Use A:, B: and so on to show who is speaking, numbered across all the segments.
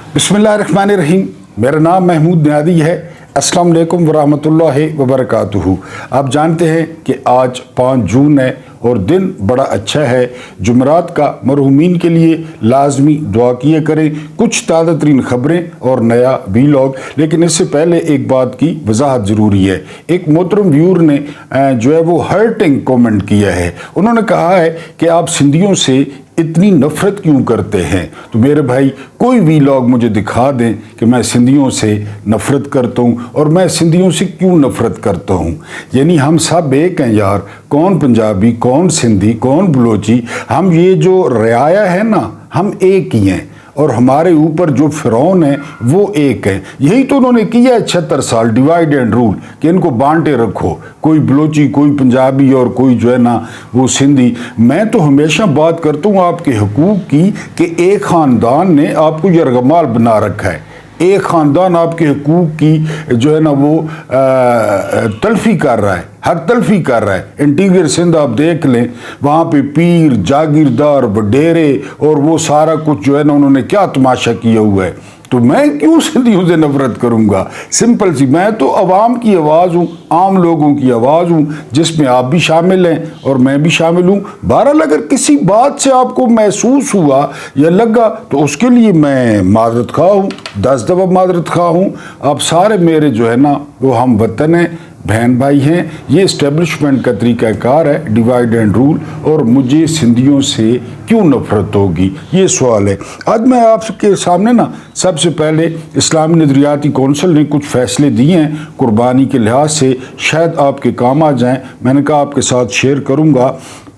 A: बिस्मिल्लाहिर्रहमानिर्रहीम। मेरा नाम महमूद नियादी है। अस्सलाम वालेकुम वरहमतुल्लाहि वबरकातुहू। आप जानते हैं कि आज 5 जून है और दिन बड़ा अच्छा है। जुमरात का मरहूमीन के लिए लाजमी दुआ किए करें। कुछ ताज़ा तरीन ख़बरें और नया वीलॉग, लेकिन इससे पहले एक बात की वजाहत ज़रूरी है। एक मोहतरम व्यूअर ने जो है वो हर्टिंग कमेंट किया है। उन्होंने कहा है कि आप सिंधियों से इतनी नफ़रत क्यों करते हैं। तो मेरे भाई, कोई वीलॉग मुझे दिखा दें कि मैं सिंधियों से नफ़रत करता हूँ और मैं सिंधियों से क्यों नफ़रत करता हूँ। यानी हम सब एक हैं यार। कौन पंजाबी, कौन सिंधी, कौन बलोची, हम ये जो रियाया है ना, हम एक ही हैं और हमारे ऊपर जो फिरौन है वो एक है। यही तो उन्होंने किया है 76 साल, डिवाइड एंड रूल, कि इनको बांटे रखो, कोई बलोची, कोई पंजाबी और कोई जो है ना वो सिंधी। मैं तो हमेशा बात करता हूँ आपके हकूक़ की कि एक ख़ानदान ने आपको यरगमाल बना रखा है। एक ख़ानदान आपके हकूक़ की जो है ना वो तलफी कर रहा है, हक तलफी कर रहा है। इंटीरियर सिंध आप देख लें, वहाँ पे पीर, जागीरदार, वडेरे और वो सारा कुछ जो है ना उन्होंने क्या तमाशा किया हुआ है। तो मैं क्यों सिंधियों से नफरत करूँगा। सिंपल सी, मैं तो अवाम की आवाज़ हूँ, आम लोगों की आवाज़ हूँ, जिसमें आप भी शामिल हैं और मैं भी शामिल हूँ। बहरहाल अगर किसी बात से आपको महसूस हुआ या लगा तो उसके लिए मैं माजरत खा हूँ, 10 दफ़ा माजरत खा हूँ। आप सारे मेरे जो है ना वो हम वतन हैं, बहन भाई हैं। ये इस्टेब्लिशमेंट का तरीक़ाकार है, डिवाइड एंड रूल, और मुझे सिंधियों से क्यों नफ़रत होगी, ये सवाल है। आज मैं आपके सामने ना सबसे पहले इस्लामी नज़रियाती कौंसिल ने कुछ फ़ैसले दिए हैं कुर्बानी के लिहाज से, शायद आपके काम आ जाएं। मैंने कहा आपके साथ शेयर करूँगा।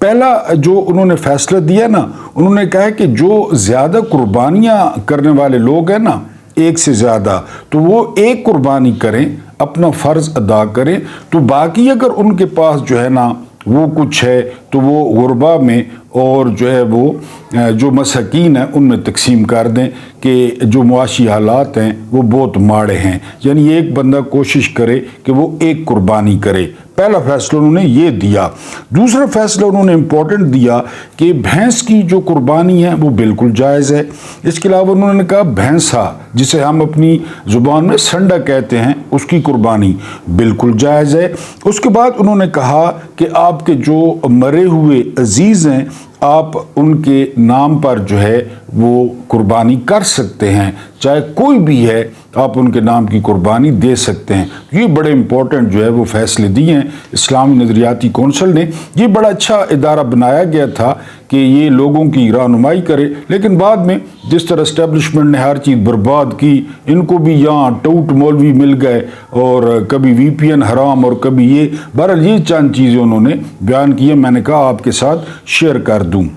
A: पहला जो उन्होंने फ़ैसला दिया ना, उन्होंने कहा है कि जो ज़्यादा कुर्बानियाँ करने वाले लोग हैं ना, एक से ज़्यादा, तो वो एक कुर्बानी करें, अपना फ़र्ज़ अदा करें। तो बाकी अगर उनके पास जो है ना वो कुछ है तो वो गुरबा में और जो है वो जो मसाकीन हैं उनमें तकसीम कर दें कि जो मुआशी हालात हैं वो बहुत माड़े हैं। यानी एक बंदा कोशिश करे कि वो एक कुर्बानी करे। पहला फैसला उन्होंने ये दिया। दूसरा फैसला उन्होंने इम्पोर्टेंट दिया कि भैंस की जो कुर्बानी है वो बिल्कुल जायज़ है। इसके अलावा उन्होंने कहा भैंसा, जिसे हम अपनी ज़ुबान में संडा कहते हैं, उसकी कुर्बानी बिल्कुल जायज़ है। उसके बाद उन्होंने कहा कि आपके जो मरे हुए अजीज़ हैं, आप उनके नाम पर जो है वो कुर्बानी कर सकते हैं, चाहे कोई भी है, आप उनके नाम की कुर्बानी दे सकते हैं। ये बड़े इंपॉर्टेंट जो है वो फैसले दिए हैं इस्लामी नज़रियाती कौंसिल ने। ये बड़ा अच्छा इदारा बनाया गया था कि ये लोगों की रहनुमाई करे, लेकिन बाद में जिस तरह इस्टेब्लिशमेंट ने हर चीज़ बर्बाद की, इनको भी यहाँ टूट मौलवी मिल गए और कभी VPN हराम और कभी ये। बहरहाल ये चंद चीज़ें उन्होंने बयान की है, मैंने कहा आपके साथ शेयर कर दूँ।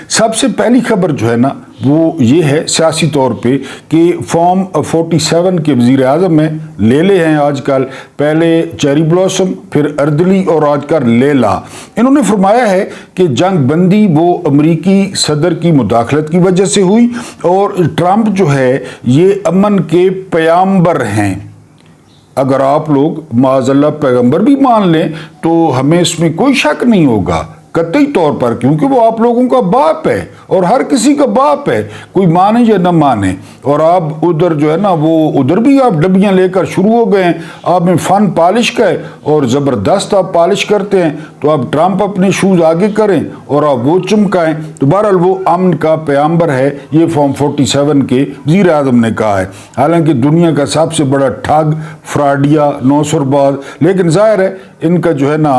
A: सबसे पहली खबर जो है ना वो ये है सियासी तौर पे कि फॉर्म 47 के वज़ीर आज़म में लेले हैं आजकल, पहले चेरी ब्लॉसम, फिर अर्दली और आजकल लेला। इन्होंने फरमाया है कि जंग बंदी वो अमरीकी सदर की मुदाखलत की वजह से हुई और ट्रंप जो है ये अमन के पैगंबर हैं। अगर आप लोग माज़अल्लाह पैगंबर भी मान लें तो हमें इसमें कोई शक नहीं होगा कतई तौर पर, क्योंकि वो आप लोगों का बाप है और हर किसी का बाप है, कोई माने या न माने। और आप उधर जो है ना वो उधर भी आप डबियाँ लेकर शुरू हो गए हैं। आप में फ़न पॉलिश का है और ज़बरदस्त आप पॉलिश करते हैं, तो आप ट्रंप अपने शूज़ आगे करें और आप वो चमकाएँ। तो बहरहाल वो अमन का पैगंबर है, ये फॉर्म 47 के वज़ीर आज़म ने कहा है। हालांकि दुनिया का सबसे बड़ा ठग, फ्रॉडिया, नौसरबाज, लेकिन ज़ाहिर है इनका जो है ना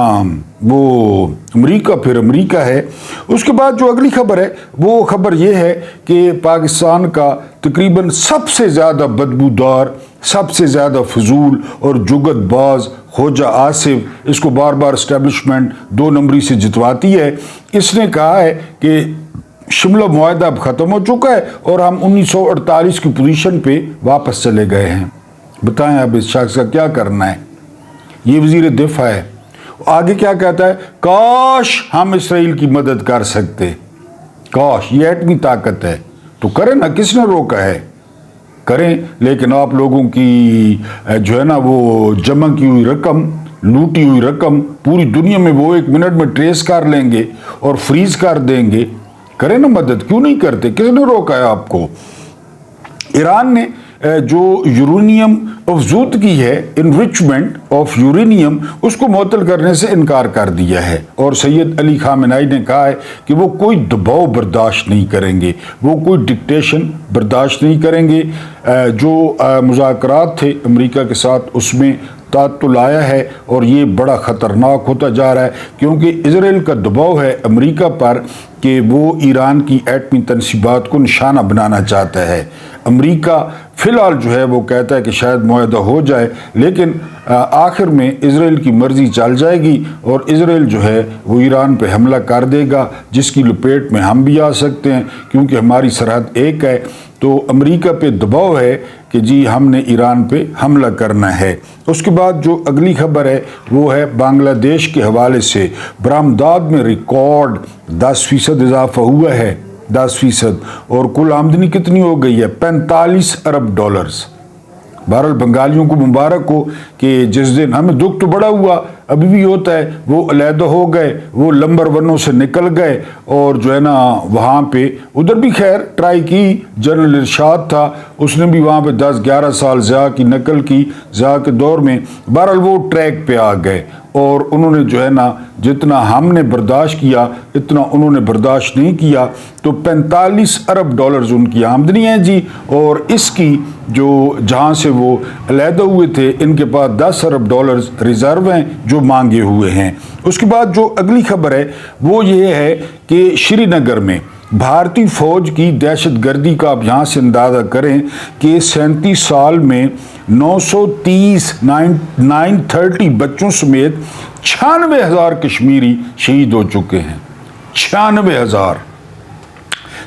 A: वो अमरीका फिर अमरीका है। उसके बाद जो अगली खबर है वो खबर ये है कि पाकिस्तान का तकरीबन सबसे ज़्यादा बदबूदार, सबसे ज़्यादा फजूल और जुगतबाज खोजा आसिफ, इसको बार बार इस्टेब्लिशमेंट 2 नंबरी से जितवाती है। इसने कहा है कि शिमला मुआहदा अब ख़त्म हो चुका है और हम 1948 की पोजीशन पे वापस चले गए हैं। बताएं अब इस शख्स का क्या करना है। ये वज़ीर दिफा है। आगे क्या कहता है, काश हम इसराइल की मदद कर सकते, काश, ये एटमी ताकत है तो करें ना, किसने रोका है, करें। लेकिन आप लोगों की जो है ना वो जमा की हुई रकम, लूटी हुई रकम पूरी दुनिया में वो 1 मिनट में ट्रेस कर लेंगे और फ्रीज कर देंगे। करें ना मदद, क्यों नहीं करते, किसने रोका है आपको। ईरान ने जो यूरेनियम अफजूदगी है, इनरिचमेंट ऑफ यूरेनियम, उसको मुअत्तल करने से इनकार कर दिया है। और सैयद अली खामेनी ने कहा है कि वो कोई दबाव बर्दाश्त नहीं करेंगे, वो कोई डिक्टेशन बर्दाश्त नहीं करेंगे। जो मुज़ाकरात थे अमेरिका के साथ उसमें तातुल आया है और ये बड़ा ख़तरनाक होता जा रहा है, क्योंकि इजराइल का दबाव है अमेरिका पर कि वो ईरान की एटमी तनसीबात को निशाना बनाना चाहता है। अमेरिका फ़िलहाल जो है वो कहता है कि शायद मुआहदा हो जाए, लेकिन आखिर में इजराइल की मर्ज़ी चल जाएगी और इजराइल जो है वो ईरान पे हमला कर देगा, जिसकी लपेट में हम भी आ सकते हैं, क्योंकि हमारी सरहद एक है। तो अमेरिका पे दबाव है कि जी हमने ईरान पे हमला करना है। उसके बाद जो अगली खबर है वो है बांग्लादेश के हवाले से बरामदात में रिकॉर्ड 10% इजाफा हुआ है, 10%। और कुल आमदनी कितनी हो गई है? 45 अरब डॉलर्स। बहरहाल बंगालियों को मुबारक हो कि जिस दिन हमें दुख तो बड़ा हुआ, अभी भी होता है, वो अलहदा हो गए, वो नंबर 1 से निकल गए और जो है ना वहाँ पे उधर भी खैर ट्राई की। जनरल इरशाद था, उसने भी वहाँ पे 10-11 साल ज़िया की नकल की, ज़िया के दौर में। बहरहाल वो ट्रैक पे आ गए और उन्होंने जो है ना जितना हमने बर्दाश्त किया इतना उन्होंने बर्दाश्त नहीं किया। तो 45 अरब डॉलर्स उनकी आमदनी है जी। और इसकी जो जहाँ से वो अलहदा हुए थे, इनके पास 10 अरब डॉलर्स रिजर्व हैं जो मांगे हुए हैं। उसके बाद जो अगली खबर है वो ये है कि श्रीनगर में भारतीय फौज की दहशतगर्दी का आप यहाँ से अंदाज़ा करें कि 37 साल में 930 बच्चों समेत 96,000 कश्मीरी शहीद हो चुके हैं। 96,000,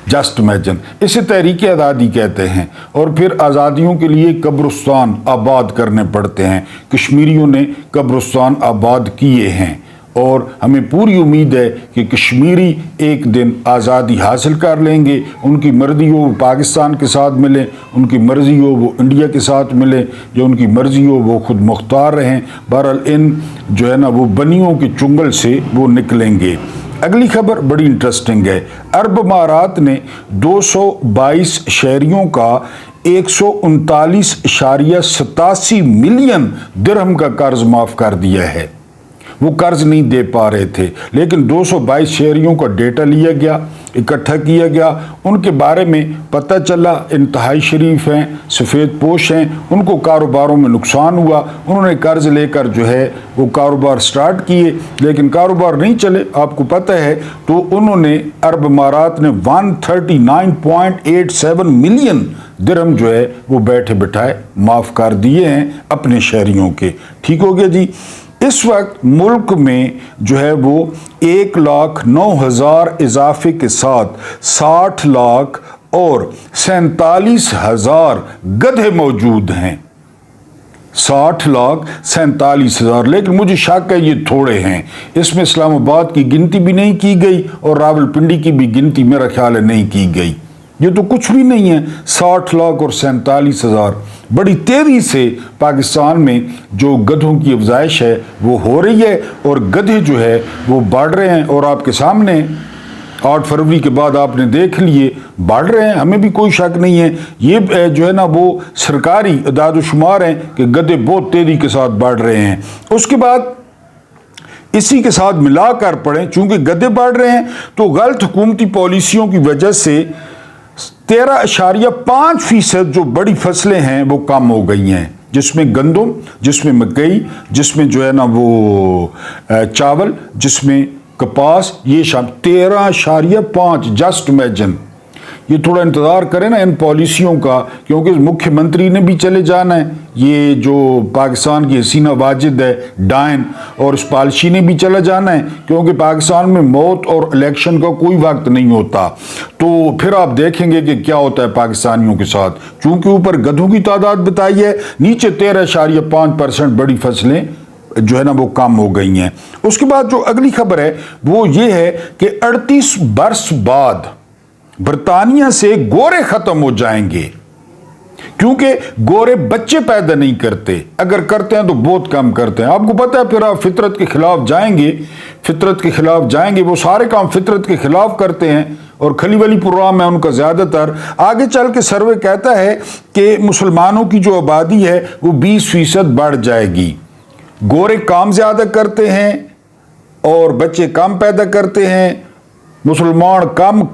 A: जस्ट इमेजिन। इसे तहरीक आज़ादी कहते हैं। और फिर आज़ादियों के लिए कब्रिस्तान आबाद करने पड़ते हैं, कश्मीरियों ने कब्रिस्तान आबाद किए हैं। और हमें पूरी उम्मीद है कि कश्मीरी एक दिन आज़ादी हासिल कर लेंगे। उनकी मर्ज़ी हो वो पाकिस्तान के साथ मिलें, उनकी मर्ज़ी हो वो इंडिया के साथ मिलें, या उनकी मर्ज़ी हो वो खुद मुख्तार रहें। बहरहाल इन जो है ना वो बनियों के चुंगल से वो निकलेंगे। अगली खबर बड़ी इंटरेस्टिंग है। अरब अमारात ने 222 शहरियों का 139.87 मिलियन दिरहम का कर्ज माफ़ कर दिया है। वो कर्ज नहीं दे पा रहे थे, लेकिन 222 शहरियों का डेटा लिया गया, इकट्ठा किया गया। उनके बारे में पता चला इंतहाई शरीफ हैं, सफ़ेद पोश हैं, उनको कारोबारों में नुकसान हुआ। उन्होंने कर्ज लेकर जो है वो कारोबार स्टार्ट किए, लेकिन कारोबार नहीं चले, आपको पता है। तो उन्होंने अरब अमारात ने 139.87 मिलियन दिरहम जो है वो बैठे बिठाए माफ़ कर दिए हैं अपने शहरियों के। ठीक हो गया जी। इस वक्त मुल्क में जो है वो 1,09,000 इजाफे के साथ 60 लाख और 47,000 गधे मौजूद हैं। 60,47,000, लेकिन मुझे शक है ये थोड़े हैं। इसमें इस्लामाबाद की गिनती भी नहीं की गई और रावलपिंडी की भी गिनती मेरा ख्याल है नहीं की गई। ये तो कुछ भी नहीं है। 60 लाख और 47,000। बड़ी तेज़ी से पाकिस्तान में जो गधों की अफजाइश है वो हो रही है और गधे जो है वो बढ़ रहे हैं। और आपके सामने 8 फरवरी के बाद आपने देख लिए बढ़ रहे हैं, हमें भी कोई शक नहीं है। ये जो है ना वो सरकारी अदाद-ओ-शुमार हैं कि गधे बहुत तेज़ी के साथ बढ़ रहे हैं। उसके बाद इसी के साथ मिलाकर पढ़ें, चूंकि गधे बढ़ रहे हैं तो गलत हुकूमती पॉलिसियों की वजह से 13.5% जो बड़ी फसलें हैं वो कम हो गई हैं, जिसमें गंदम, जिसमें मकई, जिसमें जो है ना वो चावल, जिसमें कपास, ये शामिल 13.5। Just imagine. ये थोड़ा इंतज़ार करें ना इन पॉलिसियों का, क्योंकि मुख्यमंत्री ने भी चले जाना है। ये जो पाकिस्तान की हसीना वाजिद है डायन, और इस पॉलिसी ने भी चला जाना है, क्योंकि पाकिस्तान में मौत और इलेक्शन का कोई वक्त नहीं होता। तो फिर आप देखेंगे कि क्या होता है पाकिस्तानियों के साथ। चूँकि ऊपर गधों की तादाद बताई है, नीचे 13.5% बड़ी फसलें जो है ना वो कम हो गई हैं। उसके बाद जो अगली खबर है वो ये है कि 38 बरस बाद बरतानिया से गोरे खत्म हो जाएंगे, क्योंकि गोरे बच्चे पैदा नहीं करते, अगर करते हैं तो बहुत कम करते हैं। आपको पता है, फिर आप फितरत के खिलाफ जाएंगे, फितरत के खिलाफ जाएंगे, वो सारे काम फितरत के खिलाफ करते हैं और खली वली प्रोग्राम है उनका ज़्यादातर। आगे चल के सर्वे कहता है कि मुसलमानों की जो आबादी है वो 20% बढ़ जाएगी। गोरे काम ज़्यादा करते हैं और बच्चे कम पैदा करते हैं, मुसलमान काम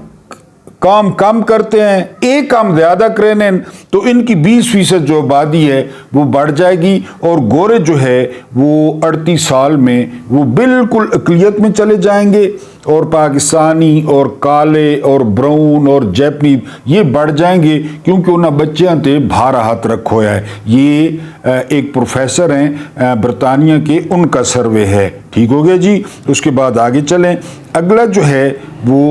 A: कम करते हैं, एक काम ज़्यादा करें तो इनकी 20% जो आबादी है वो बढ़ जाएगी और गोरे जो है वो 38 साल में वो बिल्कुल अक़लियत में चले जाएंगे और पाकिस्तानी और काले और ब्राउन और जैपनीज ये बढ़ जाएंगे क्योंकि उन्हें बच्चों ते भारा हाथ रखो है। ये एक प्रोफेसर हैं बरतानिया के, उनका सर्वे है। ठीक हो गया जी। उसके बाद आगे चलें। अगला जो है वो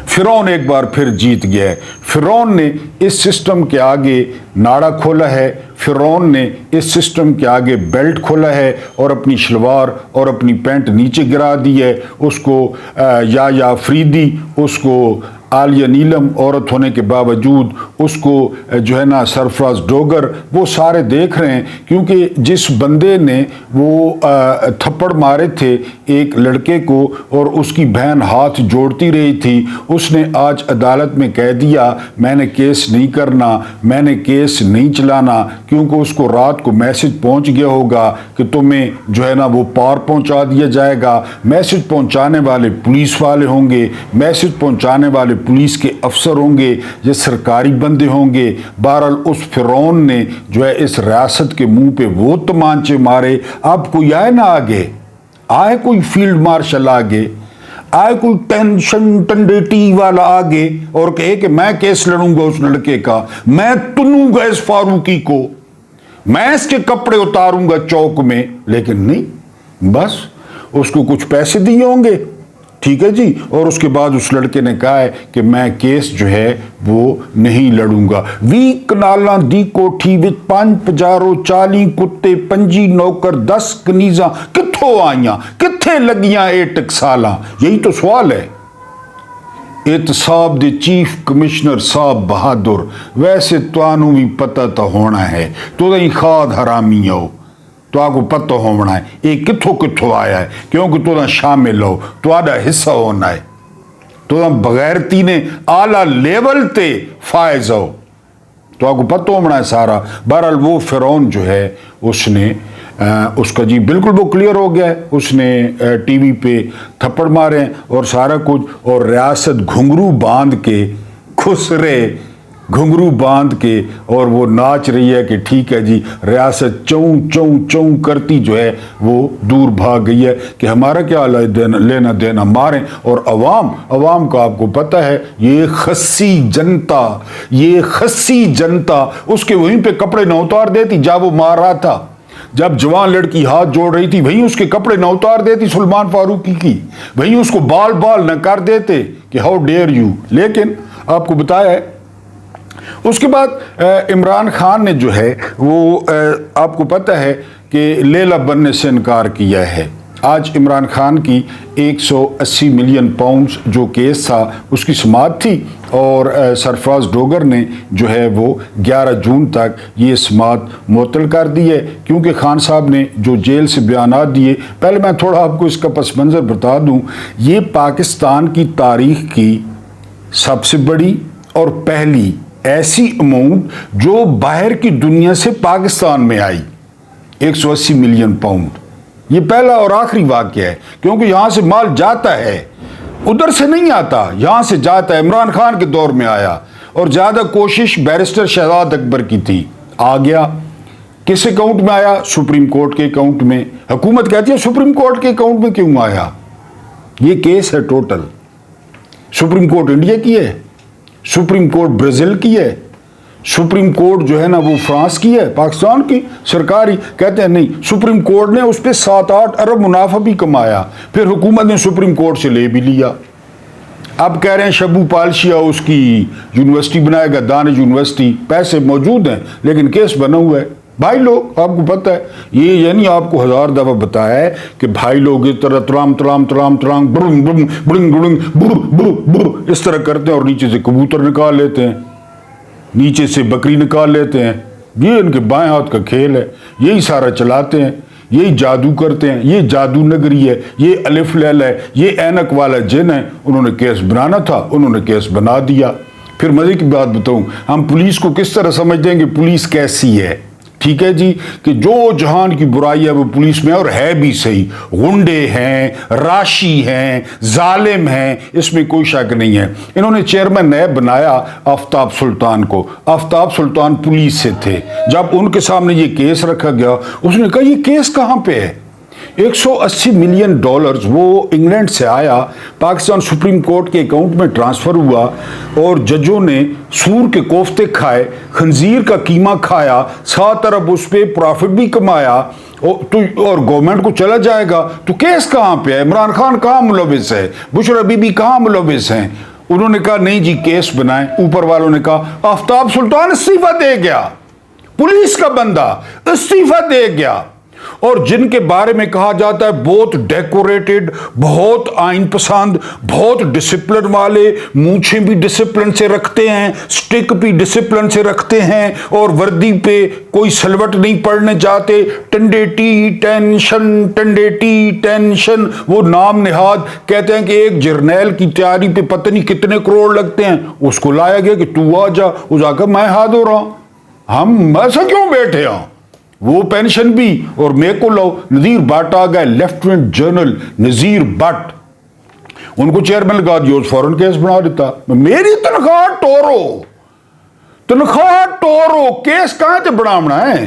A: फिरौन एक बार फिर जीत गया है। फिरौन ने इस सिस्टम के आगे नाड़ा खोला है, फिरौन ने इस सिस्टम के आगे बेल्ट खोला है और अपनी शलवार और अपनी पैंट नीचे गिरा दी है। उसको या अफरीदी, उसको आलिया नीलम औरत होने के बावजूद, उसको जो है ना सरफराज डोगर, वो सारे देख रहे हैं क्योंकि जिस बंदे ने वो थप्पड़ मारे थे एक लड़के को और उसकी बहन हाथ जोड़ती रही थी, उसने आज अदालत में कह दिया मैंने केस नहीं करना, मैंने केस नहीं चलाना, क्योंकि उसको रात को मैसेज पहुंच गया होगा कि तुम्हें जो है ना वो पार पहुंचा दिया जाएगा। मैसेज पहुंचाने वाले पुलिस वाले होंगे, मैसेज पहुंचाने वाले पुलिस के अफसर होंगे, ये सरकारी बंदे होंगे। बहरहाल उस फिरौन ने जो है इस रियासत के मुंह पे वो तमांचे मारे। अब कोई आए ना आगे, आए कोई फील्ड मार्शल आगे, आए कोई टेंशन टंडेटी वाला आगे और कहे कि मैं केस लड़ूंगा उस लड़के का, मैं तुनूंगा इस फारूकी को, मैं इसके कपड़े उतारूंगा चौक में। लेकिन नहीं, बस उसको कुछ पैसे दिए होंगे, ठीक है जी, और उसके बाद उस लड़के ने कहा है कि मैं केस जो है वो नहीं लड़ूंगा। 20 कनालां दी कोठी विच 5 पजारो 40 कुत्ते 25 नौकर 10 कनीजा कित्थों आईयां, कित्थे लगियां 8 टकसालां? यही तो सवाल है। एहतसाब दे चीफ कमिश्नर साहब बहादुर, वैसे तुहानू भी पता तो होना है, तुहां ही खाद हरामी हो, तो आपको पता होना है ये कित्थों कित्थों आया है, क्योंकि तुहां शामिल हो, तुहाडा हिस्सा होना है, तुहां बगैरती ने आला लेवल ते फायज हो, तो आपको पता होना है सारा। बहरहाल वो फिरौन जो है उसने उसका जी बिल्कुल वो क्लियर हो गया है, उसने टीवी पे थप्पड़ मारे और सारा कुछ, और रियासत घुंघरू बांध के खुसरे, घुंघरू बांध के और वो नाच रही है कि ठीक है जी, रियासत चौं चौं चौं करती जो है वो दूर भाग गई है कि हमारा क्या लेना देना, मारें। और अवाम का आपको पता है ये खस्सी जनता, ये खस्सी जनता उसके वहीं पे कपड़े न उतार देती जब वो मार रहा था। जब जवान लड़की हाथ जोड़ रही थी वहीं उसके कपड़े न उतार देती सलमान फारूकी की, वहीं उसको बाल बाल न कर देते कि हाउ डेयर यू। लेकिन आपको बताया है उसके बाद इमरान खान ने जो है वो आपको पता है कि लेला बनने से इनकार किया है। आज इमरान खान की 180 मिलियन पाउंड्स जो केस था उसकी समाअत थी और सरफराज डोगर ने जो है वो 11 जून तक ये समाअत मुअत्तल कर दी है क्योंकि खान साहब ने जो जेल से बयानात दिए। पहले मैं थोड़ा आपको इसका पस मंज़र बता दूँ। ये पाकिस्तान की तारीख की सबसे बड़ी और पहली ऐसी अमाउंट जो बाहर की दुनिया से पाकिस्तान में आई, 180 मिलियन पाउंड। ये पहला और आखिरी वाक़या है क्योंकि यहाँ से माल जाता है, उधर से नहीं आता, यहाँ से जाता है। इमरान खान के दौर में आया और ज़्यादा कोशिश बैरिस्टर शहजाद अकबर की थी, आ गया। किस अकाउंट में आया? सुप्रीम कोर्ट के अकाउंट में। हुकूमत कहती है सुप्रीम कोर्ट के अकाउंट में क्यों आया? ये केस है टोटल। सुप्रीम कोर्ट इंडिया की है, सुप्रीम कोर्ट ब्राज़ील की है, सुप्रीम कोर्ट जो है ना वो फ्रांस की है, पाकिस्तान की सरकारी। कहते हैं नहीं, सुप्रीम कोर्ट ने उस पर 7-8 अरब मुनाफा भी कमाया, फिर हुकूमत ने सुप्रीम कोर्ट से ले भी लिया। अब कह रहे हैं शबू पालशिया उसकी यूनिवर्सिटी बनाएगा, दानिश यूनिवर्सिटी। पैसे मौजूद हैं लेकिन केस बना हुआ है। भाई लोग आपको पता है ये, यानी आपको 1000 दफ़ा बताया है कि भाई लोग इस तरह तराम तराम तराम तराम बुरुंग बुरुंग बुरुंग बुरुंग बुर बुर बुर इस तरह करते हैं और नीचे से कबूतर निकाल लेते हैं, नीचे से बकरी निकाल लेते हैं। ये इनके बाएं हाथ का खेल है, यही सारा चलाते हैं। यही जादू करते हैं, ये जादू नगरी है, ये अलिफ लैला है, ये ऐनक वाला जिन है। उन्होंने केस बनाना था, उन्होंने केस बना दिया। फिर मजे की बात बताऊं, हम पुलिस को किस तरह समझते हैं कि पुलिस कैसी है, ठीक है जी, कि जो जहान की बुराई है वो पुलिस में, और है भी सही। गुंडे हैं, राशि हैं, जालिम हैं, इसमें कोई शक नहीं है। इन्होंने चेयरमैन नैब बनाया आफ्ताब सुल्तान को। आफ्ताब सुल्तान पुलिस से थे। जब उनके सामने ये केस रखा गया, उसने कहा ये केस कहाँ पे है। 180 मिलियन डॉलर्स वो इंग्लैंड से आया, पाकिस्तान सुप्रीम कोर्ट के अकाउंट में ट्रांसफ़र हुआ, और जजों ने सूर के कोफ्ते खाए, खंजीर का कीमा खाया, 7 अरब उस पर प्रॉफिट भी कमाया, और गवर्नमेंट को चला जाएगा। तो केस कहाँ पे है, इमरान खान कहाँ मुलविस है, बुशरा बीबी कहाँ मुलविस हैं। उन्होंने कहा नहीं जी केस बनाएं। ऊपर वालों ने कहा आफ्ताब सुल्तान इस्तीफा दे गया, पुलिस का बंदा इस्तीफा दे गया। और जिनके बारे में कहा जाता है बहुत डेकोरेटेड, बहुत आइन पसंद, बहुत डिसिप्लिन वाले, मूछें भी डिसिप्लिन से रखते हैं, स्टिक भी डिसिप्लिन से रखते हैं, और वर्दी पे कोई सलवट नहीं पड़ने जाते, टंडे टी टेंशन, टंडे टी टेंशन, वो नाम निहाद। कहते हैं कि एक जर्नैल की तैयारी पे पता नहीं कितने करोड़ लगते हैं, उसको लाया गया कि तू आ जा, वो जाकर मैं हाथ हो रहा, हम ऐसा क्यों बैठे हैं, वो पेंशन भी, और मेरे को लो। नजीर भट्ट आ गए, लेफ्टिनेंट जनरल नजीर भट्ट, उनको चेयरमैन लगा दिया, फौरन केस बना देता। मेरी तनख्वाह टोरो, तनख्वाह टोरो, केस कहां से बनाना है।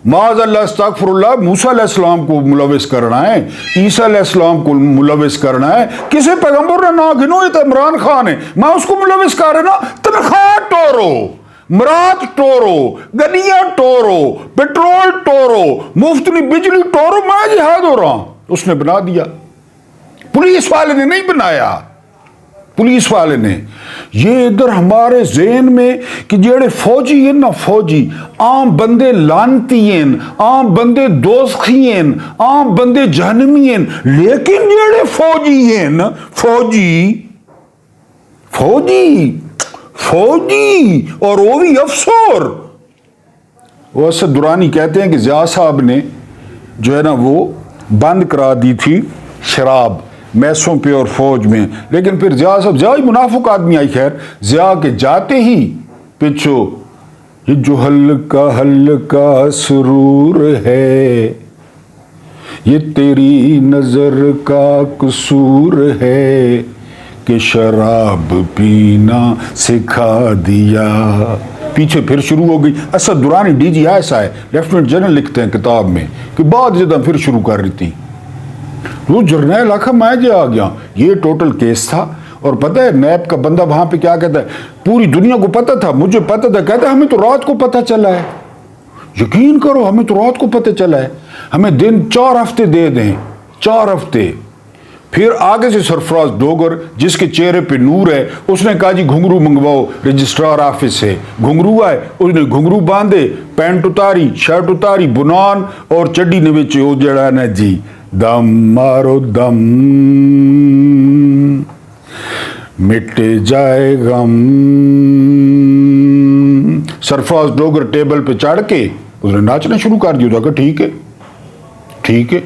A: माज़ अल्लाह अस्तगफिरुल्लाह, मूसा अलैहिस्सलाम को मुलविस करना है, ईसा अलैहिस्सलाम को मुलविस करना है। किसी पैगंबर ने ना गिनो, ये तो इमरान खान है, मैं उसको मुलविस कर रहा ना। तनख्वाह टोरो, मरात टोरो, गलियां टोरो, पेट्रोल टोरो, मुफ्त बिजली टोरो, मैं जिहाद हो रहा हूं। उसने बना दिया, पुलिस वाले ने नहीं बनाया, पुलिस वाले ने। ये इधर हमारे ज़हन में कि जेड़े फौजी हैं ना, फौजी आम बंदे लानती हैं, आम बंदे दोस्ती हैं, आम बंदे जहनमी हैं, लेकिन जेड़े फौजी हैं ना, फौजी और वो भी अफसर। वो असद दुरानी कहते हैं कि ज़िया साहब ने जो है ना वो बंद करा दी थी शराब मैसों पे और फौज में, लेकिन फिर ज़िया साहब, ज़िया ही मुनाफिक आदमी आई, खैर ज़िया के जाते ही पिछो ये जो हल्का हल्का सुरूर है, ये तेरी नजर का कसूर है कि शराब पीना सिखा दिया। पीछे फिर शुरू हो गई। असद दुरानी DGI है, लेफ्टिनेंट जनरल लिखते हैं किताब में कि बाद जब फिर शुरू कर रही थी, वो जर्नैल आखा मैं जो आ गया। ये टोटल केस था। और पता है नैब का बंदा वहां पे क्या कहता है, पूरी दुनिया को पता था, मुझे पता था, कहता है हमें तो रात को पता चला है। यकीन करो, हमें तो रात को पता चला है, हमें दिन 4 हफ्ते दे दें, 4 हफ्ते। फिर आगे से सरफराज डोगर, जिसके चेहरे पे नूर है, उसने कहा जी घुंघरू मंगवाओ रजिस्ट्रार ऑफिस से। घुंघरू आए, उसने घुंघरू बांधे, पैंट उतारी, शर्ट उतारी, बुनान और चड्डी ने विच ओ जड़ा ना जी दम मारो दम, मिट जाए गम। सरफराज डोगर टेबल पे चढ़ के उसने नाचना शुरू कर दिया। था ठीक है, ठीक है,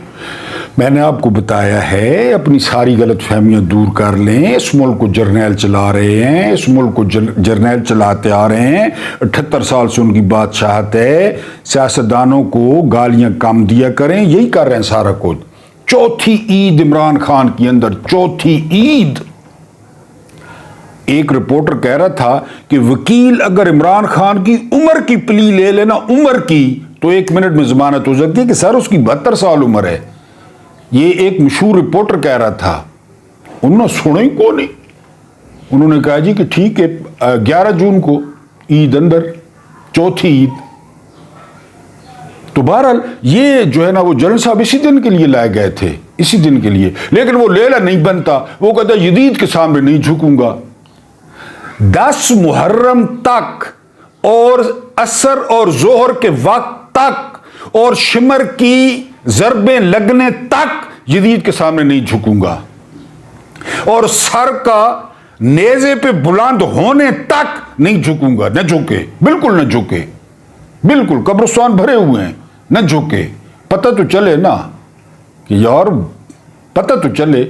A: मैंने आपको बताया है, अपनी सारी गलत फहमियाँ दूर कर लें। इस मुल्क को जर्नैल चला रहे हैं, इस मुल्क को जर्नैल चलाते आ रहे हैं, 78 साल से उनकी बादशाहत है। सियासतदानों को गालियाँ कम दिया करें, यही कर रहे हैं सारा कुछ। चौथी ईद इमरान खान की अंदर, चौथी ईद। एक रिपोर्टर कह रहा था कि वकील अगर इमरान खान की उम्र की प्ली ले लेना, उम्र की, तो 1 मिनट में जमानत हो सकती है कि सर उसकी 72 साल उम्र है। ये एक मशहूर रिपोर्टर कह रहा था, उन्होंने सुना ही को नहीं। उन्होंने कहा जी कि ठीक है, 11 जून को ईद अंदर, चौथी ईद। तो बहरहाल ये जो है ना वो जनरल साहब इसी दिन के लिए लाए गए थे, इसी दिन के लिए, लेकिन वो लेला नहीं बनता। वो कहता यजीद के सामने नहीं झुकूंगा। 10 मुहर्रम तक और असर और जोहर के वक्त तक और शिमर की ज़रबें लगने तक यजीद के सामने नहीं झुकूंगा, और सर का नेज़े पे बुलंद होने तक नहीं झुकूंगा। न झुके, बिल्कुल न झुके, बिल्कुल कब्रिस्तान भरे हुए हैं, न झुके। پتہ تو چلے نا کہ یار پتہ تو چلے.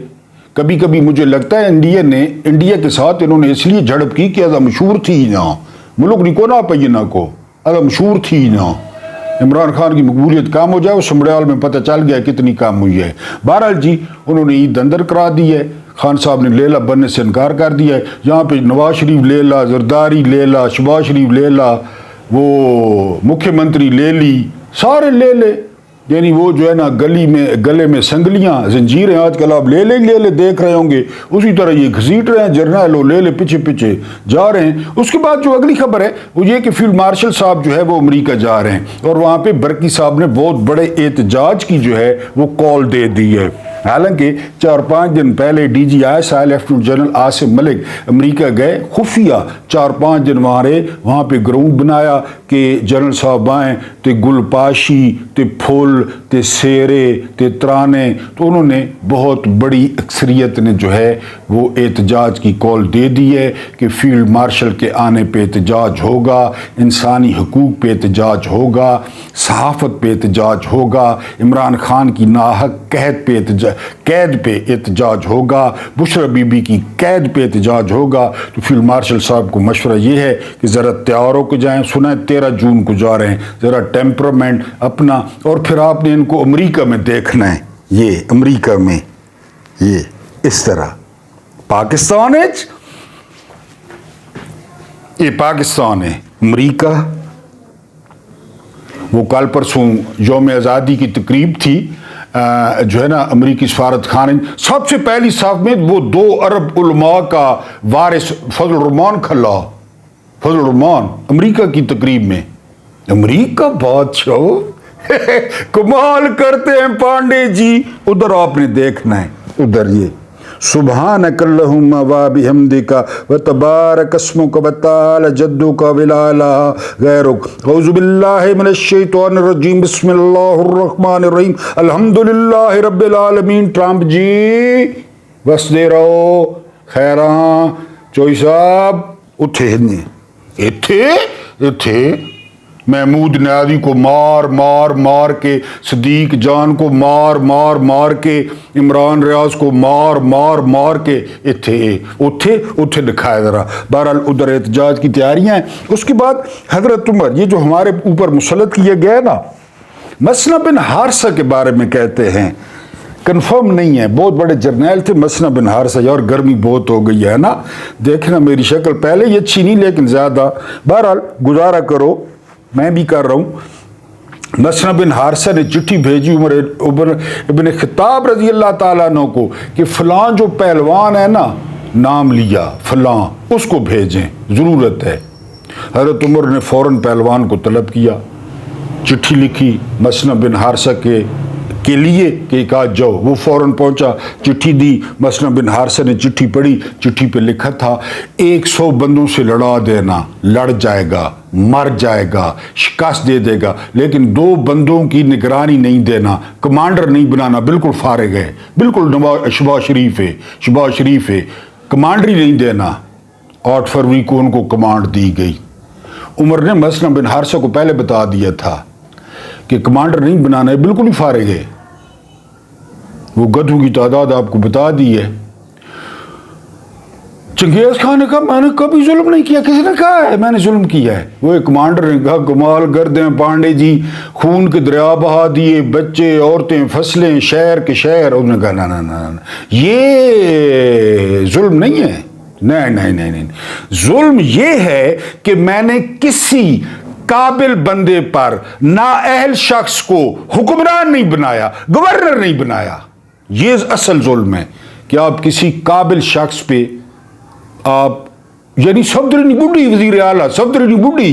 A: کبھی کبھی مجھے لگتا ہے انڈیا کے ساتھ انہوں نے اس لیے جھڑپ کی کہ ازا مشہور تھی نا ملک نہیں کو نا پینا کو ازا مشہور تھی نا. عمران خان کی مقبولیت کام ہو جائے وہ سمڑیال میں پتہ چل گیا کتنی کام ہوئی ہے. بہرحال جی انہوں نے عید اندر کرا دی ہے. خان صاحب نے لیلا بننے سے انکار کر دیا ہے. یہاں پہ نواز شریف لیلا، زرداری لیلا، شہباز شریف لیلا، وہ مکھیہ منتری لے لی، سارے لے لے. یعنی وہ جو ہے نا گلے میں سنگلیاں زنجیریں آج کل آپ لے لے دیکھ رہے ہوں گے، اسی طرح یہ گھسیٹ رہے ہیں جرنیل وہ لے پیچھے جا رہے ہیں. اس کے بعد جو اگلی خبر ہے وہ یہ کہ فیلڈ مارشل صاحب جو ہے وہ امریکہ جا رہے ہیں اور وہاں پہ برکی صاحب نے بہت بڑے احتجاج کی جو ہے وہ کال دے دی ہے. حالانکہ 4-5 دن پہلے D G I S lieutenant general Asim Malik امریکہ گئے خفیہ 4-5 دن وہاں پہ گراؤنڈ بنایا کہ جنرل صاحب آئیں تے گل پاشی تے پھول تے سیرے تے ترانے. تو انہوں نے بہت بڑی اکثریت نے جو ہے وہ احتجاج کی کال دے دی ہے کہ فیلڈ مارشل کے آنے پہ احتجاج ہوگا، انسانی حقوق پہ احتجاج ہوگا، صحافت پہ احتجاج ہوگا، عمران خان کی ناحق قید پہ احتجاج ہوگا، بشرا بی بی کی قید پہ احتجاج ہوگا. تو فیلڈ مارشل صاحب کو مشورہ یہ ہے کہ ذرا تیار ہو کے جائیں. سنا ہے 13 جون کو جا رہے ہیں. ذرا ٹیمپرامنٹ اپنا، اور پھر آپ نے ان کو امریکہ میں دیکھنا ہے. یہ امریکہ میں یہ اس طرح پاکستان ہے، یہ پاکستان ہے، امریکہ. وہ کل پرسوں یوم آزادی کی تقریب تھی جو ہے نا امریکی سفارت خانے سب سے پہلی صف میں وہ 2 ارب علماء کا وارث فضل الرحمان کھلا. فضل الرحمان امریکہ کی تقریب میں. امریکہ بادشاہ کمال کرتے ہیں پانڈے جی. ادھر آپ نے دیکھنا ہے، ادھر یہ سبحانک اللہم و بحمدک و تبارک اسمک و تعالی جدک و لا الہ غیرک. اعوذ باللہ من الشیطان الرجیم، بسم اللہ الرحمن الرحیم، الحمدللہ رب العالمین. ٹرمپ جی بس دے رہو خیراں. چوئی صاحب اٹھے تھے محمود نیازی کو مار کے، صدیق جان کو مار کے، عمران ریاض کو مار کے اتھے دکھائے ذرا. بہرحال ادھر احتجاج کی تیاریاں ہیں. اس کے بعد حضرت عمر یہ جو ہمارے اوپر مسلط کیا گیا نا، مسنا بن حارثہ کے بارے میں کہتے ہیں، کنفرم نہیں ہے، بہت بڑے جرنیل تھے مسنا بن حارثہ. اور گرمی بہت ہو گئی ہے نا، دیکھنا میری شکل پہلے یہ اچھی نہیں لیکن زیادہ. بہرحال گزارا کرو، میں بھی کر رہا ہوں. مسنا بن حارثہ نے چٹھی بھیجی عمر ابن خطاب رضی اللہ تعالیٰ عنہ کو کہ فلاں جو پہلوان ہے نا، نام لیا فلاں، اس کو بھیجیں، ضرورت ہے. حضرت عمر نے فوراً پہلوان کو طلب کیا، چٹھی لکھی مسنا بن حارثہ کے لیے کہ کہا جاؤ. وہ فوراً پہنچا، چٹھی دی. مسنا بن حارثہ نے چٹھی پڑھی. چٹھی پہ لکھا تھا 100 بندوں سے لڑا دینا، لڑ جائے گا، مر جائے گا، شکست دے دے گا، لیکن 2 بندوں کی نگرانی نہیں دینا، کمانڈر نہیں بنانا. بالکل فارغ ہے، بالکل شہباز شریف ہے، کمانڈری نہیں دینا. 8 فروری کو ان کو کمانڈ دی گئی. عمر نے مسنا بن حارثہ کو پہلے بتا دیا تھا کہ کمانڈر نہیں بنانا ہے، بالکل ہی فارغ ہے. وہ گدھوں کی تعداد آپ کو بتا دی ہے. چنگیز خان نے کہا میں نے کبھی ظلم نہیں کیا. کسی نے کہا ہے میں نے ظلم کیا ہے؟ وہ ایک کمانڈر نے کہا کمال کرتے ہیں پانڈے جی، خون کے دریا بہا دیے، بچے، عورتیں، فصلیں، شہر کے شہر. انہوں نے کہا نا یہ ظلم نہیں ہے. نہیں، ظلم یہ ہے کہ میں نے کسی قابل بندے پر نااہل شخص کو حکمران نہیں بنایا، گورنر نہیں بنایا. یہ اصل ظلم ہے کہ آپ کسی قابل شخص پہ آپ، یعنی صفدرنی بڈھی وزیر اعلیٰ، صفدرنی بڈھی.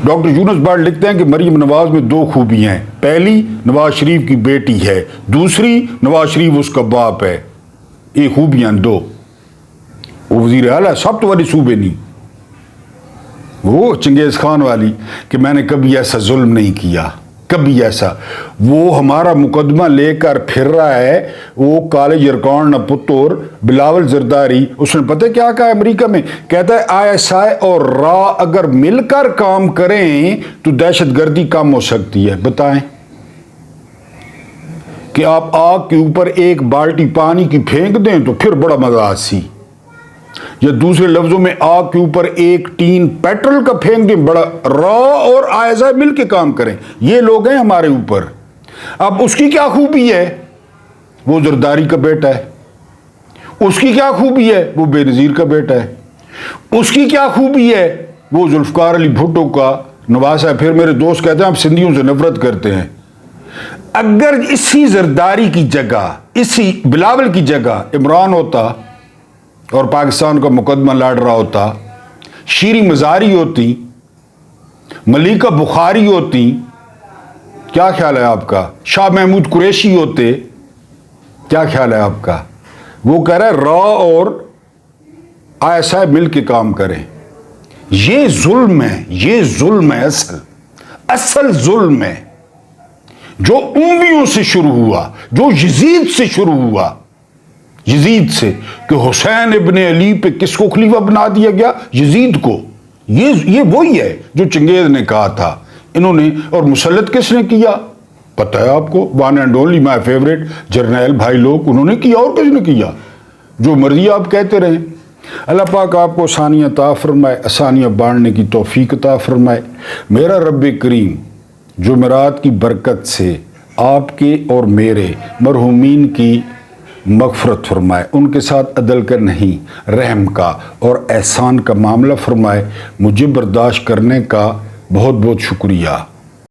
A: ڈاکٹر یونس بٹ لکھتے ہیں کہ مریم نواز میں 2 خوبیاں ہیں. پہلی نواز شریف کی بیٹی ہے، دوسری نواز شریف اس کا باپ ہے. یہ خوبیاں 2. وہ وزیر اعلیٰ سب تو والی صوبے نہیں، وہ چنگیز خان والی کہ میں نے کبھی ایسا ظلم نہیں کیا، کبھی ایسا. وہ ہمارا مقدمہ لے کر پھر رہا ہے. وہ کالج ارکان نہ پتور بلاول زرداری، اس نے پتہ کیا کہا امریکہ میں؟ کہتا ہے ISI اور را اگر مل کر کام کریں تو دہشت گردی کم ہو سکتی ہے. بتائیں کہ آپ آگ کے اوپر ایک بالٹی پانی کی پھینک دیں تو پھر بڑا مزہ آسی، یا دوسرے لفظوں میں آگ کے اوپر ایک ٹین پیٹرول کا پھینک دیں، بڑا را اور آئزہ مل کے کام کریں۔ یہ لوگ ہیں ہمارے اوپر۔ اب اس کی کیا خوبی ہے؟ وہ زرداری کا بیٹا ہے۔ اس کی کیا خوبی ہے؟ وہ بے نظیر کا بیٹا ہے۔ اس کی کیا خوبی ہے؟ وہ ذوالفقار علی بھٹو کا نواسا ہے۔ پھر میرے دوست کہتے ہیں آپ سندھیوں سے نفرت کرتے ہیں۔ اگر اسی زرداری کی جگہ، اسی بلاول کی جگہ عمران ہوتا اور پاکستان کا مقدمہ لڑ رہا ہوتا، شیریں مزاری ہوتی، ملیکہ بخاری ہوتی، کیا خیال ہے آپ کا؟ شاہ محمود قریشی ہوتے، کیا خیال ہے آپ کا؟ وہ کہہ رہا ہے را اور آئسا مل کے کام کریں۔ یہ ظلم ہے، یہ ظلم ہے، اصل ظلم ہے جو امیوں سے شروع ہوا، جو یزید سے شروع ہوا، یزید سے، کہ حسین ابن علی پہ کس کو خلیفہ بنا دیا گیا؟ یزید کو۔ یہ وہی ہے جو چنگیز نے کہا تھا انہوں نے، اور مسلط کس نے کیا؟ پتہ ہے آپ کو، one and only my favourite جرنیل بھائی لوگ، انہوں نے کیا، اور کس نے کیا؟ جو مرضی آپ کہتے رہیں۔ اللہ پاک آپ کو آسانیاں عطا فرمائے، آسانیاں بانٹنے کی توفیق عطا فرمائے۔ میرا رب کریم جمعرات کی برکت سے آپ کے اور میرے مرحومین کی مغفرت فرمائے، ان کے ساتھ عدل کا نہیں رحم کا اور احسان کا معاملہ فرمائے۔ مجھے برداشت کرنے کا بہت بہت شکریہ۔